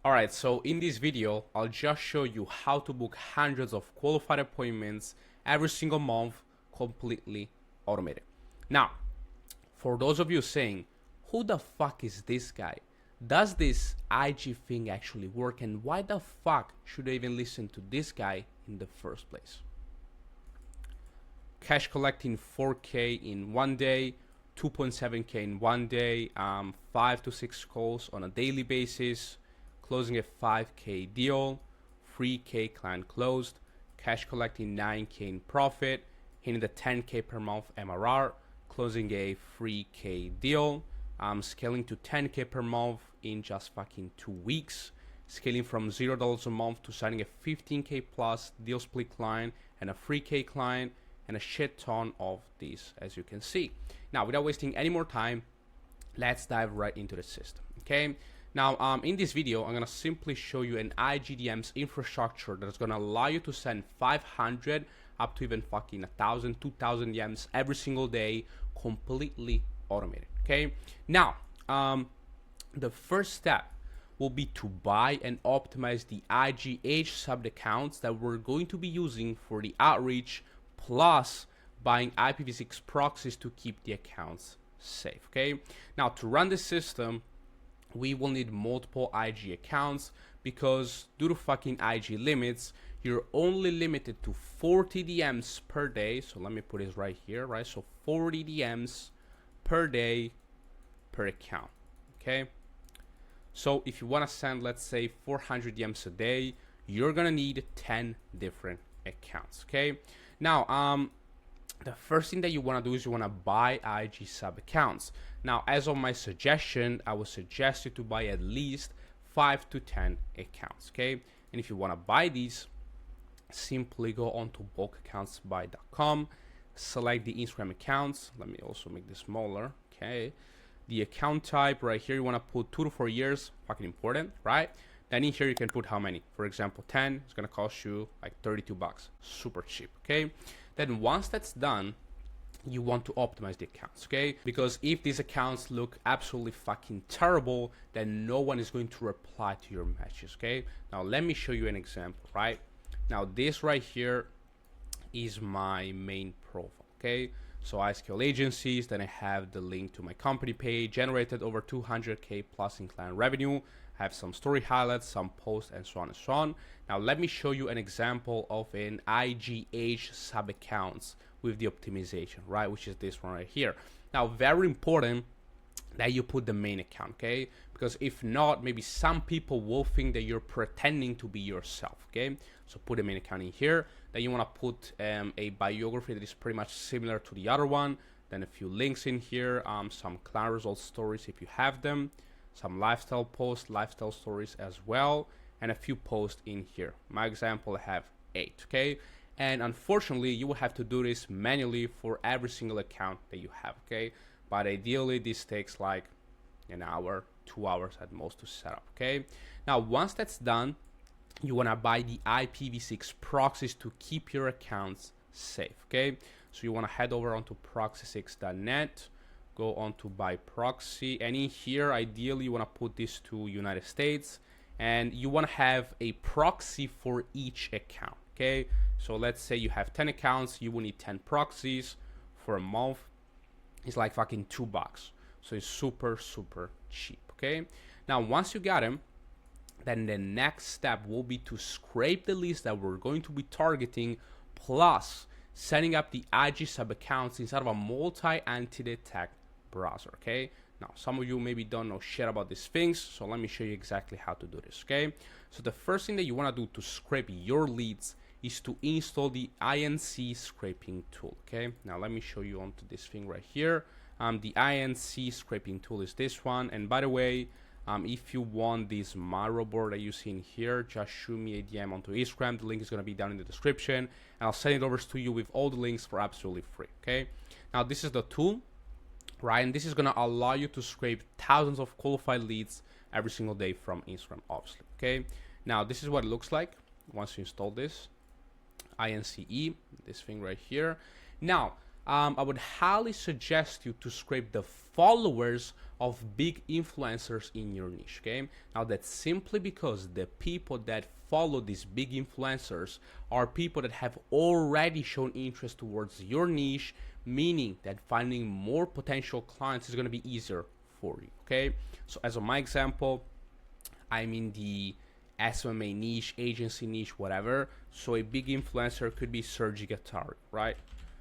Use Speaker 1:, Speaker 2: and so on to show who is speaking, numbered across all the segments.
Speaker 1: Alright, so in this video, I'll just show you how to book hundreds of qualified appointments every single month, completely automated. Now, for those of you saying, who the fuck is this guy? Does this IG thing actually work, and why the fuck should I even listen to this guy in the first place? Cash collecting 4K in one day, 2.7K in one day, 5 to 6 calls on a daily basis, closing a 5K deal, 3K client closed, cash collecting 9K in profit, hitting the 10K per month MRR, closing a 3K deal, scaling to 10K per month in just fucking 2 weeks, scaling from $0 a month to signing a 15K plus deal split client and a 3K client, and a shit ton of these, as you can see. Now, without wasting any more time, let's dive right into the system, okay? Now, in this video, I'm gonna simply show you an IGDM's infrastructure that's gonna allow you to send 500 up to even fucking 1,000, 2,000 DMs every single day, completely automated, okay? Now, the first step will be to buy and optimize the IGH subbed accounts that we're going to be using for the outreach, plus buying IPv6 proxies to keep the accounts safe, okay? Now, to run the system, we will need multiple IG accounts because due to fucking IG limits, you're only limited to 40 DMs per day. So let me put this right here, right? So 40 DMs per day per account, okay? So if you want to send, let's say 400 DMs a day, you're gonna need 10 different accounts, okay? Now, the first thing that you want to do is you want to buy IG sub accounts. Now, as of my suggestion, I would suggest you to buy at least 5 to 10 accounts, okay? And if you want to buy these, simply go on to bulkaccountsbuy.com, select the Instagram accounts. Let me also make this smaller, okay? The account type right here, you want to put 2 to 4 years, fucking important, right? Then in here you can put how many. For example, 10, it's gonna cost you like 32 bucks, super cheap, okay? Then once that's done, you want to optimize the accounts, okay? Because if these accounts look absolutely fucking terrible, then no one is going to reply to your messages, okay? Now let me show you an example, right? Now this right here is my main profile, okay? So I scale agencies, then I have the link to my company page, generated over 200K plus in client revenue, have some story highlights, some posts, and so on and so on. Now let me show you an example of an IGH sub accounts with the optimization, right? Which is this one right here. Now, very important that you put the main account, okay? Because if not, maybe some people will think that you're pretending to be yourself, okay? So put the main account in here. Then you want to put a biography that is pretty much similar to the other one. Then a few links in here, some client result stories if you have them, some lifestyle posts, lifestyle stories as well, and a few posts in here. My example, I have 8, okay? And unfortunately, you will have to do this manually for every single account that you have, okay? But ideally, this takes like an hour, 2 hours at most to set up, okay? Now, once that's done, you wanna buy the IPv6 proxies to keep your accounts safe, okay? So you wanna head over onto proxy6.net, go on to buy proxy, and in here, ideally, you wanna put this to United States, and you wanna have a proxy for each account, okay? So let's say you have 10 accounts, you will need 10 proxies for a month. It's like fucking $2. So it's super, super cheap, okay? Now, once you got them, then the next step will be to scrape the list that we're going to be targeting, plus setting up the IG sub accounts inside of a multi-entity tag browser, okay? Now, some of you maybe don't know shit about these things, so let me show you exactly how to do this, okay? So the first thing that you wanna do to scrape your leads is to install the INC scraping tool, okay? Now let me show you onto this thing right here. The INC scraping tool is this one, and by the way, if you want this Miro board that you see in here, just shoot me a DM onto Instagram. The link is gonna be down in the description, and I'll send it over to you with all the links for absolutely free, okay? Now this is the tool, right? And this is gonna allow you to scrape thousands of qualified leads every single day from Instagram, obviously, okay? Now this is what it looks like once you install this. INCE, this thing right here. Now, I would highly suggest you to scrape the followers of big influencers in your niche. Okay, now that's simply because the people that follow these big influencers are people that have already shown interest towards your niche, meaning that finding more potential clients is going to be easier for you. Okay, so as of my example, I'm in the SMMA niche, agency niche, whatever. So a big influencer could be Sergi Gattari, right?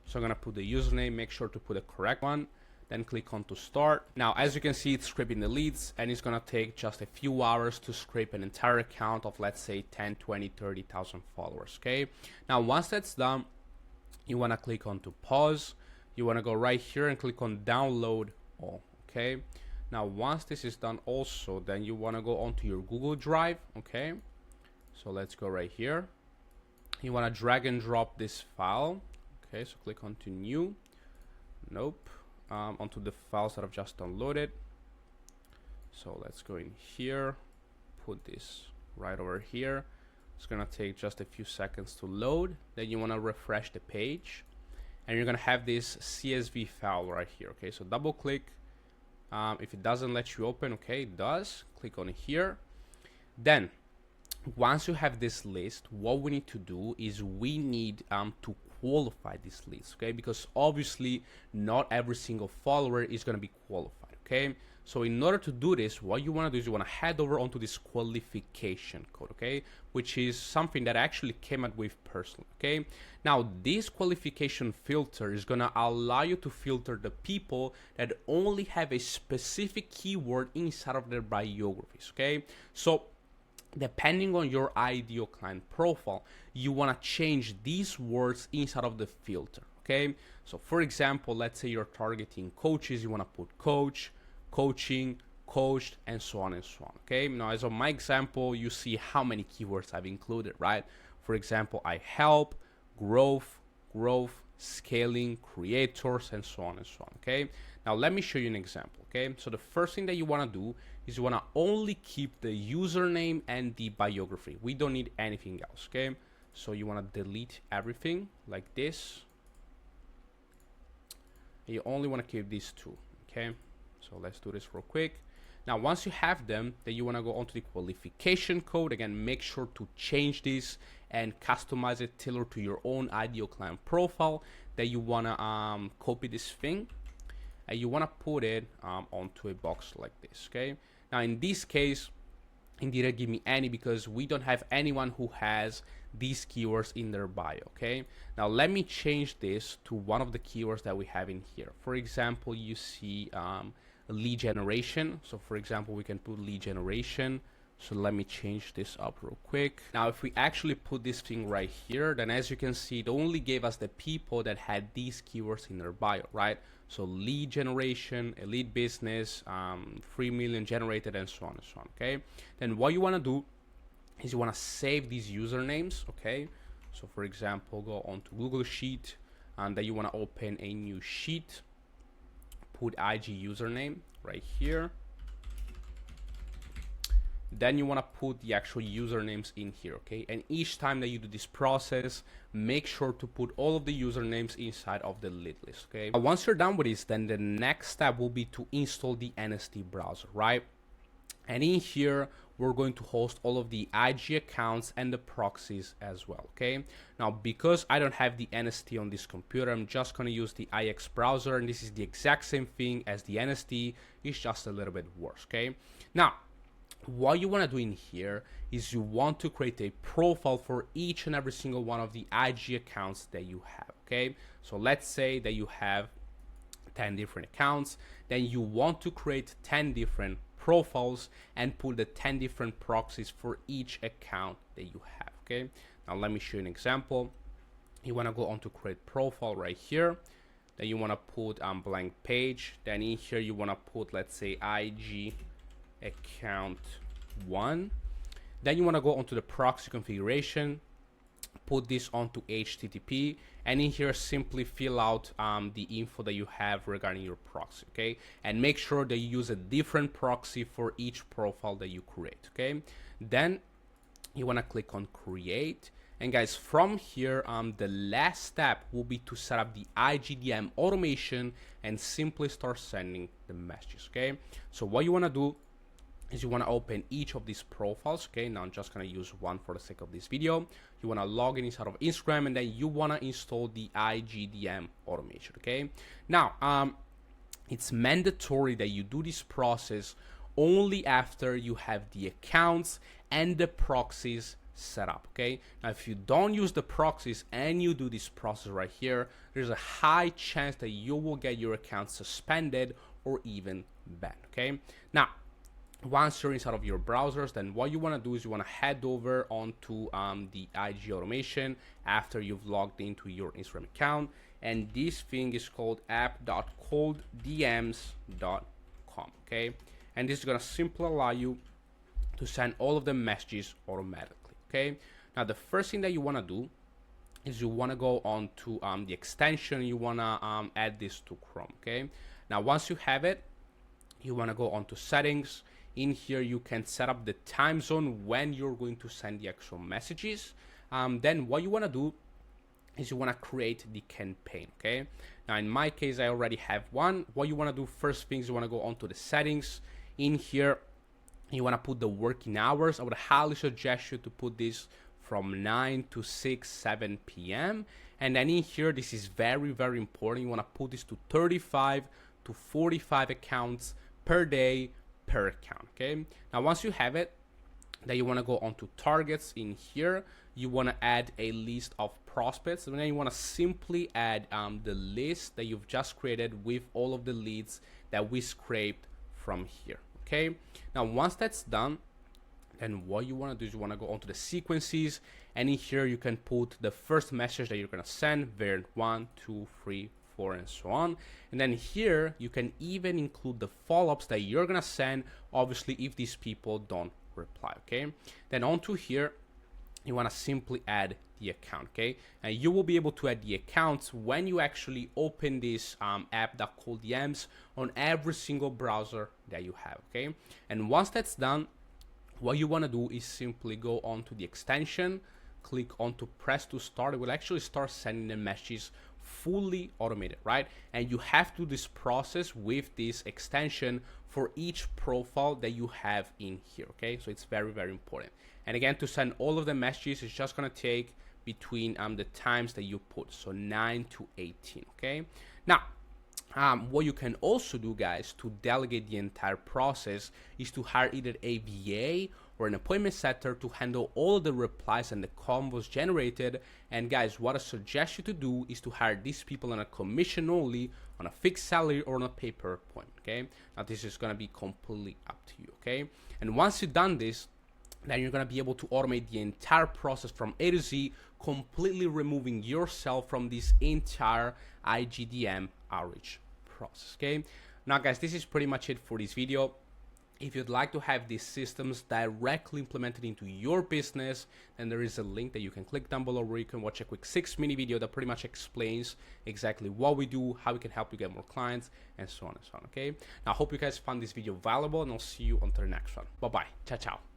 Speaker 1: So I'm gonna put the username, make sure to put the correct one, then click on to start. Now, as you can see, it's scraping the leads, and it's gonna take just a few hours to scrape an entire account of, let's say, 10, 20, 30,000 followers, okay? Now, once that's done, you wanna click on to pause. You wanna go right here and click on download all, okay? Now, once this is done also, then you want to go onto your Google Drive, okay? So let's go right here. You want to drag and drop this file, okay? So click onto new, nope, onto the files that I've just downloaded. So let's go in here, put this right over here. It's going to take just a few seconds to load. Then you want to refresh the page, and you're going to have this CSV file right here, okay? So double click. If it doesn't let you open, okay, it does. Click on here. Then, once you have this list, what we need to do is we need to qualify this list, okay? Because obviously, not every single follower is going to be qualified, okay? So in order to do this, what you want to do is you want to head over onto this qualification code, okay? Which is something that I actually came up with personally, okay? Now, this qualification filter is going to allow you to filter the people that only have a specific keyword inside of their biographies, okay? So depending on your ideal client profile, you want to change these words inside of the filter, okay? So for example, let's say you're targeting coaches, you want to put coach, coaching, coached, and so on and so on, okay? Now, as of my example, you see how many keywords I've included, right? For example, I help, growth, scaling, creators, and so on and so on, okay? Now, let me show you an example, okay? So the first thing that you want to do is you want to only keep the username and the biography. We don't need anything else, okay? So you want to delete everything like this. And you only want to keep these two, okay? So let's do this real quick. Now, once you have them, then you want to go onto the qualification code. Again, make sure to change this and customize it tailored to your own ideal client profile. That you want to copy this thing, and you want to put it onto a box like this, okay? Now, in this case, it didn't give me any because we don't have anyone who has these keywords in their bio, okay? Now, let me change this to one of the keywords that we have in here. For example, you see lead generation. So for example, we can put lead generation. So let me change this up real quick. Now, if we actually put this thing right here, then as you can see, it only gave us the people that had these keywords in their bio, right? So lead generation, elite business, 3 million generated, and so on and so on, okay? Then what you want to do is you want to save these usernames, okay? So for example, go on to Google Sheet, and then you want to open a new sheet. Put IG username right here. Then you want to put the actual usernames in here, okay? And each time that you do this process, make sure to put all of the usernames inside of the lead list, okay? Once you're done with this, then the next step will be to install the NST browser, right? And in here, we're going to host all of the IG accounts and the proxies as well, okay? Now, because I don't have the NST on this computer, I'm just going to use the IX browser, and this is the exact same thing as the NST, it's just a little bit worse, okay? Now, what you want to do in here is you want to create a profile for each and every single one of the IG accounts that you have, okay? So let's say that you have 10 different accounts, then you want to create 10 different profiles and put the 10 different proxies for each account that you have, okay? Now let me show you an example. You want to go on to create profile right here. Then you want to put blank page. Then in here you want to put, let's say, IG account 1. Then you want to go onto the proxy configuration, put this onto HTTP, and in here simply fill out the info that you have regarding your proxy, okay? And make sure that you use a different proxy for each profile that you create, okay? Then you want to click on create, And guys, from here, the last step will be to set up the IGDM automation and simply start sending the messages, okay? So what you want to do is you want to open each of these profiles, okay? Now I'm just going to use one for the sake of this video. You want to log in inside of Instagram, and then you want to install the IGDM automation, okay? Now, it's mandatory that you do this process only after you have the accounts and the proxies set up, okay? Now, if you don't use the proxies and you do this process right here, there's a high chance that you will get your account suspended or even banned, okay? Now, once you're inside of your browsers, then what you want to do is you want to head over onto the IG automation after you've logged into your Instagram account, and this thing is called app.colddms.com, okay? And this is going to simply allow you to send all of the messages automatically, okay? Now, the first thing that you want to do is you want to go on to the extension. You want to add this to Chrome, okay? Now, once you have it, you want to go on to settings. In here, you can set up the time zone when you're going to send the actual messages. Then what you want to do is you want to create the campaign, okay? Now, in my case, I already have one. What you want to do first things, you want to go onto the settings. In here, you want to put the working hours. I would highly suggest you to put this from 9 to 6, 7 p.m. And then in here, this is very, very important. You want to put this to 35 to 45 accounts per day per account, okay? Now, once you have it, then you want to go on to targets. In here, you want to add a list of prospects, and then you want to simply add the list that you've just created with all of the leads that we scraped from here, okay? Now, once that's done, then what you want to do is you want to go onto the sequences, and in here you can put the first message that you're going to send, variant 1, 2, 3, 4, and so on. And then here you can even include the follow-ups that you're going to send, obviously, if these people don't reply, okay? Then onto here, you want to simply add the account, okay? And you will be able to add the accounts when you actually open this app.colddms on every single browser that you have, okay? And once that's done, what you want to do is simply go on to the extension, click on to press to start. It will actually start sending the messages fully automated, right? And you have to do this process with this extension for each profile that you have in here, okay? So it's very, very important. And again, to send all of the messages, it's just gonna take between the times that you put, so 9 to 18, okay? Now, what you can also do, guys, to delegate the entire process is to hire either a VA or an appointment setter to handle all the replies and the combos generated. And guys, what I suggest you to do is to hire these people on a commission only, on a fixed salary, or on a pay-per appointment, okay? Now, this is gonna be completely up to you, okay? And once you've done this, then you're gonna be able to automate the entire process from A to Z, completely removing yourself from this entire IGDM outreach process, okay? Now, guys, this is pretty much it for this video. If you'd like to have these systems directly implemented into your business, then there is a link that you can click down below where you can watch a quick 6-minute video that pretty much explains exactly what we do, how we can help you get more clients, and so on and so on, okay? Now, I hope you guys found this video valuable, and I'll see you on to the next one. Bye-bye. Ciao, ciao.